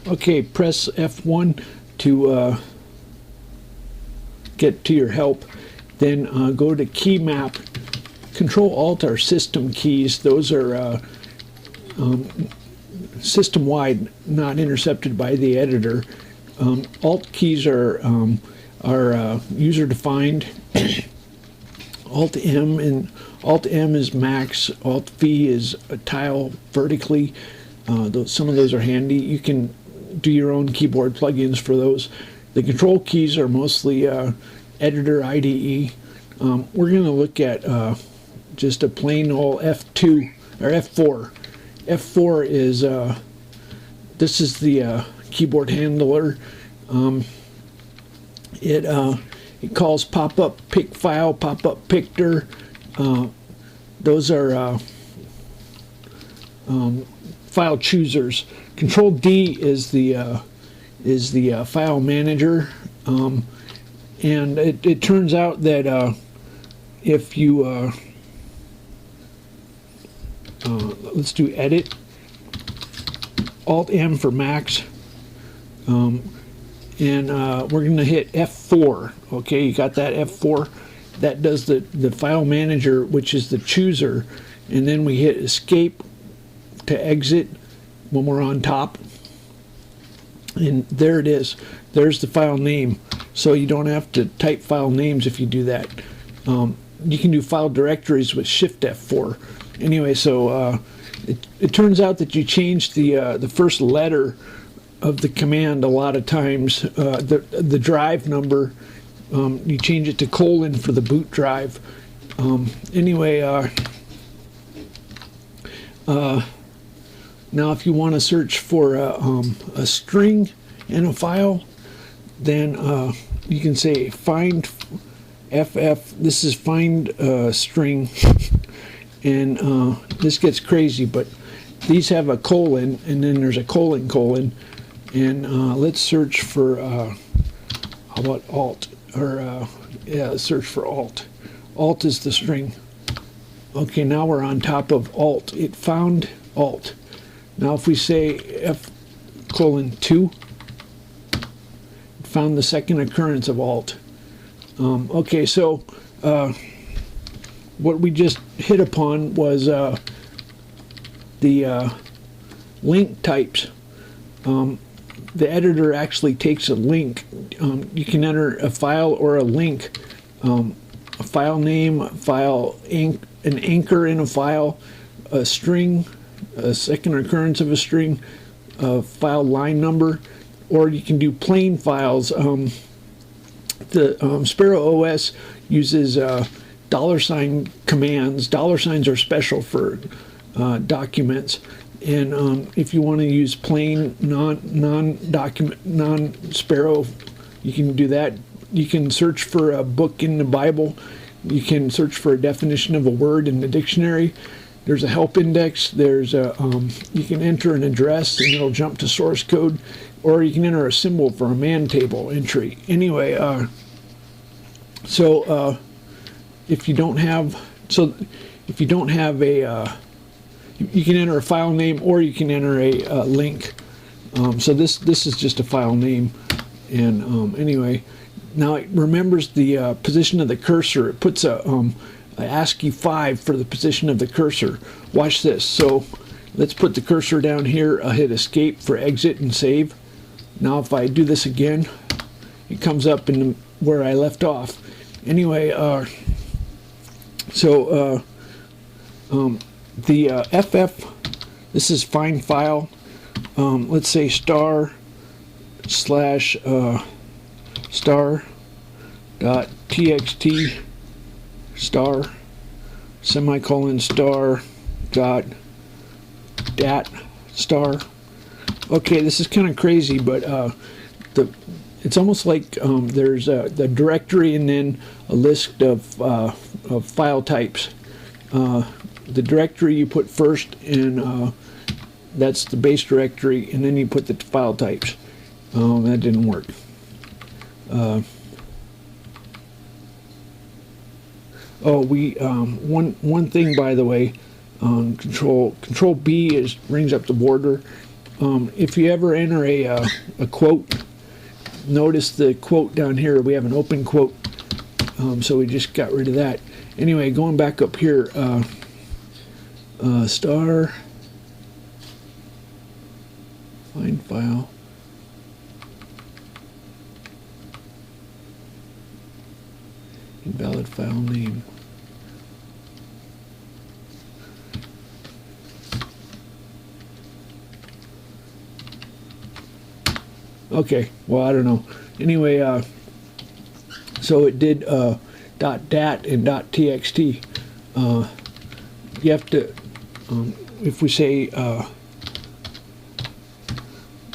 Okay, press F1 to get to your help. Then go to key map. Control Alt are system keys. Those are system-wide, not intercepted by the editor. Alt keys are user-defined. Alt M and Alt M is max. Alt V is a tile vertically. Some of those are handy. You can do your own keyboard plugins for those. The control keys are mostly editor IDE. We're going to look at just a plain old F2 or F4. F4 is this is the keyboard handler. It calls pop-up pick file, pop-up pictor. Those are file choosers. Control D is the file manager, and it turns out that if you let's do edit, Alt M for Max, and we're going to hit F4. Okay, you got that F4? That does the file manager, which is the chooser, and then we hit escape to exit when we're on top, and there it is. There's the file name, so you don't have to type file names if you do that. You can do file directories with Shift F4. Anyway, so it turns out that you change the first letter of the command a lot of times. The drive number, you change it to colon for the boot drive. Anyway, now if you want to search for a string in a file, then you can say find FF. This is find string, and this gets crazy, but these have a colon, and then there's a colon, and let's search for how about alt, or yeah, search for alt. Alt is the string. Okay, now we're on top of alt. It found alt. Now if we say F:2, it found the second occurrence of alt. Okay, so what we just hit upon was the link types. The editor actually takes a link. You can enter a file or a link, a file name, an anchor in a file, a string, a second occurrence of a string, a file line number, or you can do plain files. The TempleOS uses $ commands. $ are special for documents, and if you want to use plain non-Sparrow, you can do that. You can search for a book in the Bible. You can search for a definition of a word in the dictionary. There's a help index. There's a you can enter an address and it'll jump to source code, or you can enter a symbol for a man table entry. Anyway, so if you don't have a you can enter a file name, or you can enter a link. So this is just a file name, and anyway, now it remembers the position of the cursor. It puts a ASCII 5 for the position of the cursor. Watch this. So let's put the cursor down here. I'll hit escape for exit and save. Now if I do this again, it comes up in where I left off. Anyway, the FF, this is find file. Let's say star slash star dot txt star semicolon star dot dat star. Okay, this is kind of crazy, but it's almost like there's the directory and then a list of file types. The directory you put first, and that's the base directory, and then you put the file types. That didn't work. One thing, by the way, Control B brings up the border. if you ever enter a quote, notice the quote down here. We have an open quote, so we just got rid of that. Anyway, going back up here, star, find file. Invalid file name. Okay, well, I don't know. Anyway, so it did .dat and .txt. You have to, if we say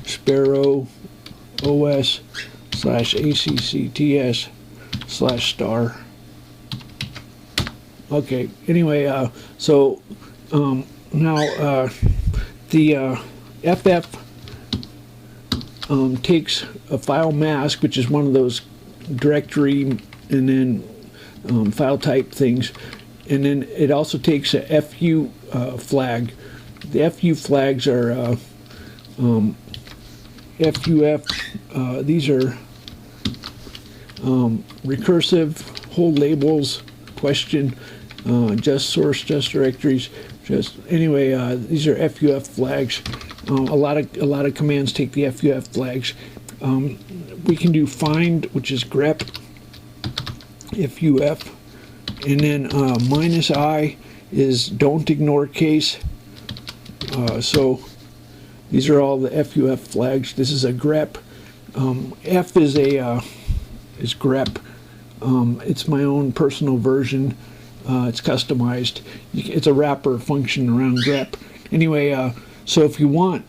Sparrow OS /accts/star. Okay, anyway, so now the FF takes a file mask, which is one of those directory and then file type things, and then it also takes a FU flag. The FU flags are FUF. These are recursive, hold labels, question, just source, just directories. Just anyway, these are FUF flags. A lot of commands take the FUF flags. We can do find, which is grep FUF, and then -I is don't ignore case. So these are all the FUF flags. This is a grep. F is is grep. It's my own personal version. It's customized. It's a wrapper function around grep. Anyway, so if you want,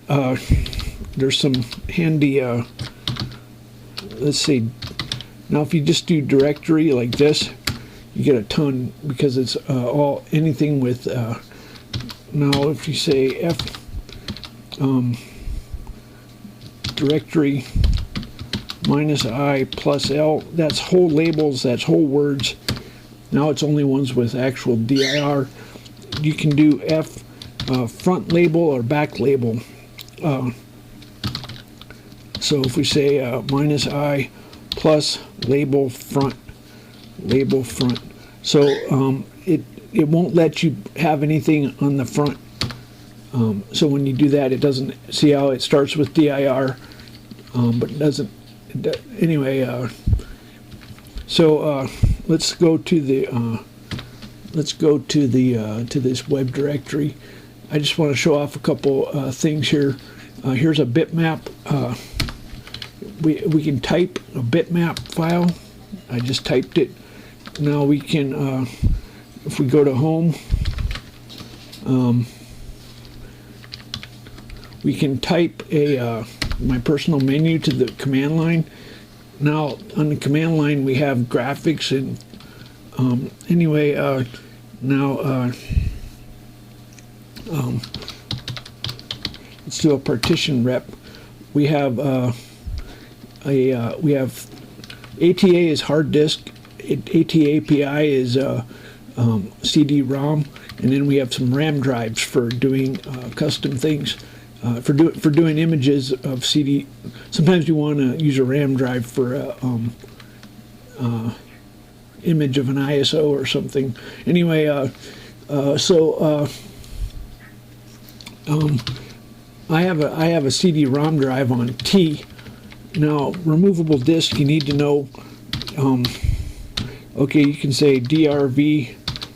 there's some handy, let's see, now if you just do directory like this, you get a ton, because it's all, anything with, now if you say F, directory -I plus L, that's whole labels, that's whole words. Now it's only ones with actual dir. You can do F, front label or back label. So if we say -I plus label front, so it won't let you have anything on the front. So when you do that, it doesn't, see how it starts with dir, but it doesn't. Anyway, so let's go to the to this web directory. I just want to show off a couple things here. Here's a bitmap. We can type a bitmap file. I just typed it. Now we can, if we go to home, we can type my personal menu to the command line. Now on the command line we have graphics and anyway, now let's do a partition rep. We have we have ATA is hard disk, ATA API is CD-ROM, and then we have some RAM drives for doing custom things. For doing images of CD, sometimes you want to use a RAM drive for image of an ISO or something. Anyway, I have a CD-ROM drive on T. Now, removable disk, you need to know. Okay, you can say drv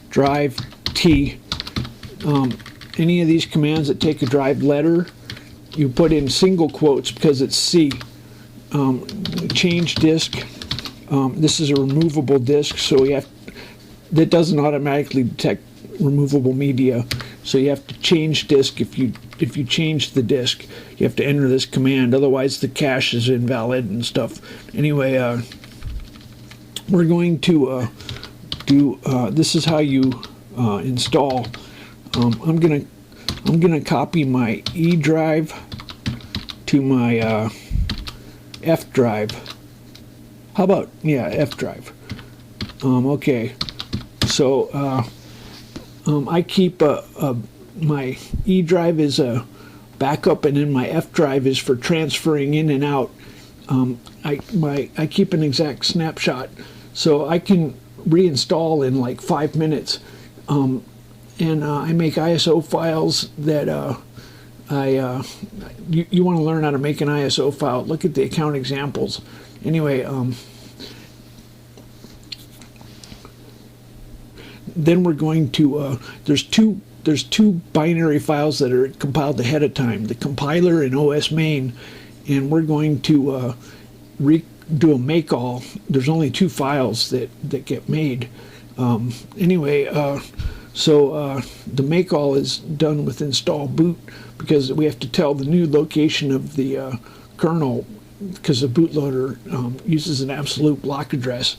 drive T. Any of these commands that take a drive letter, you put in single quotes because it's C. Change disk. This is a removable disk, so that doesn't automatically detect removable media. So you have to change disk. If you change the disk, you have to enter this command. Otherwise, the cache is invalid and stuff. Anyway, we're going to do. This is how you install. I'm gonna copy my E drive to my F drive. How about, yeah, F drive. Okay, so I keep my E drive is a backup, and then my F drive is for transferring in and out. I keep an exact snapshot, so I can reinstall in like 5 minutes. And I make ISO files that you want to learn how to make an ISO file. Look at the account examples. Anyway, then we're going to there's two binary files that are compiled ahead of time, the compiler and OS main, and we're going to do a make all. There's only 2 files that get made. Anyway, so the make all is done with install boot, because we have to tell the new location of the kernel, because the bootloader uses an absolute block address.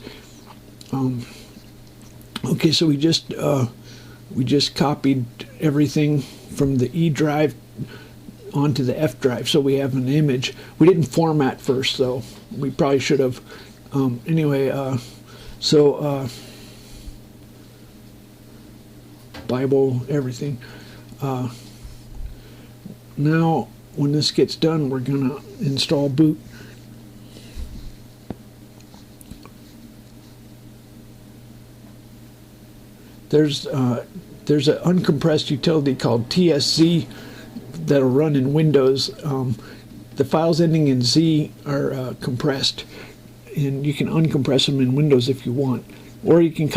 Okay, so we just copied everything from the E drive onto the F drive, so we have an image. We didn't format first, though. We probably should have. Anyway, Bible, everything. Now, when this gets done, we're gonna install boot. There's an uncompressed utility called TSZ that'll run in Windows. The files ending in Z are compressed, and you can uncompress them in Windows if you want, or you can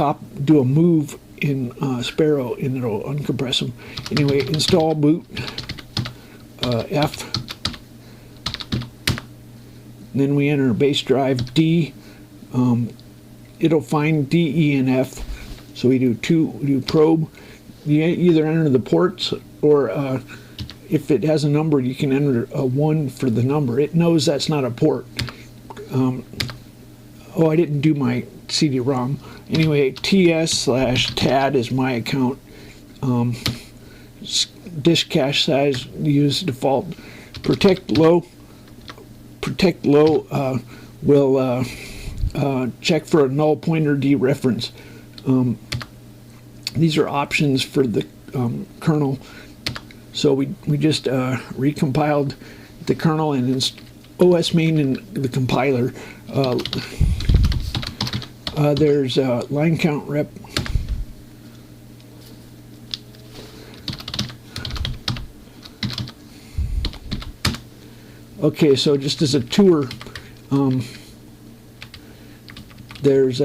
do a move in Sparrow and it'll uncompress them. Anyway, install boot, F, and then we enter base drive D. It'll find D, E, and F. So we do probe. You either enter the ports, or if it has a number, you can enter a 1 for the number. It knows that's not a port. Oh, I didn't do my CD-ROM. Anyway, TS/TAD is my account. Disk cache size, use default. Protect low will check for a null pointer dereference. These are options for the kernel. So we just recompiled the kernel and OS main and the compiler. There's line count rep. Okay, so just as a tour, there's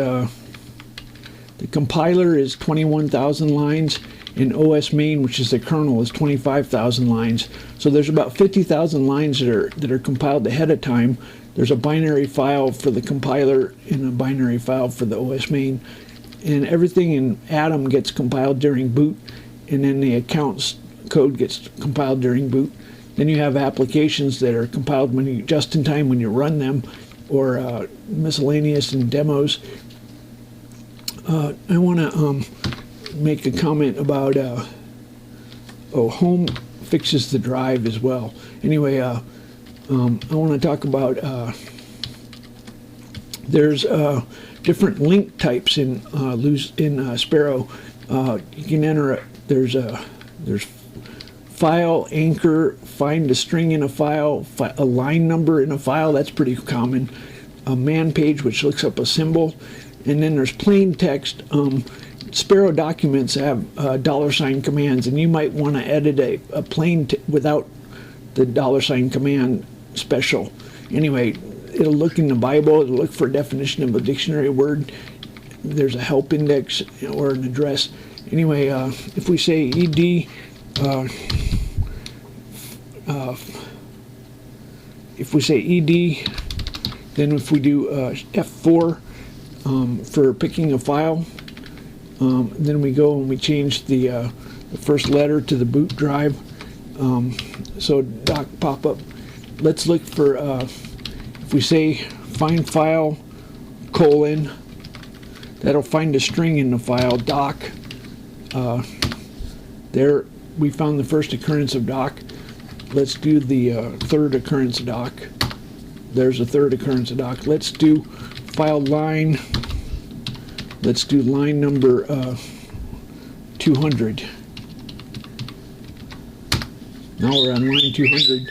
the compiler is 21,000 lines, and OS main, which is the kernel, is 25,000 lines. So there's about 50,000 lines that are compiled ahead of time. There's a binary file for the compiler and a binary file for the OS main, and everything in Atom gets compiled during boot, and then the accounts code gets compiled during boot. Then you have applications that are compiled just in time when you run them, or miscellaneous and demos. I want to make a comment about home fixes the drive as well. Anyway, I want to talk about there's different link types in Sparrow. You can enter there's file, anchor, find a string in a file, a line number in a file. That's pretty common. A man page, which looks up a symbol. And then there's plain text. Sparrow documents have $ commands, and you might want to edit a plain without the $ command special. Anyway, it'll look in the Bible, it'll look for a definition of a dictionary word. There's a help index or an address. Anyway, if we say ed, if we say ed, then if we do F4 for picking a file, then we go and we change the first letter to the boot drive. So doc pop-up. Let's look for, if we say find file, : that'll find a string in the file, doc. There we found the first occurrence of doc. Let's do the third occurrence of doc. There's a third occurrence of doc. Let's do file line. Let's do line number 200. Now we're on line 200.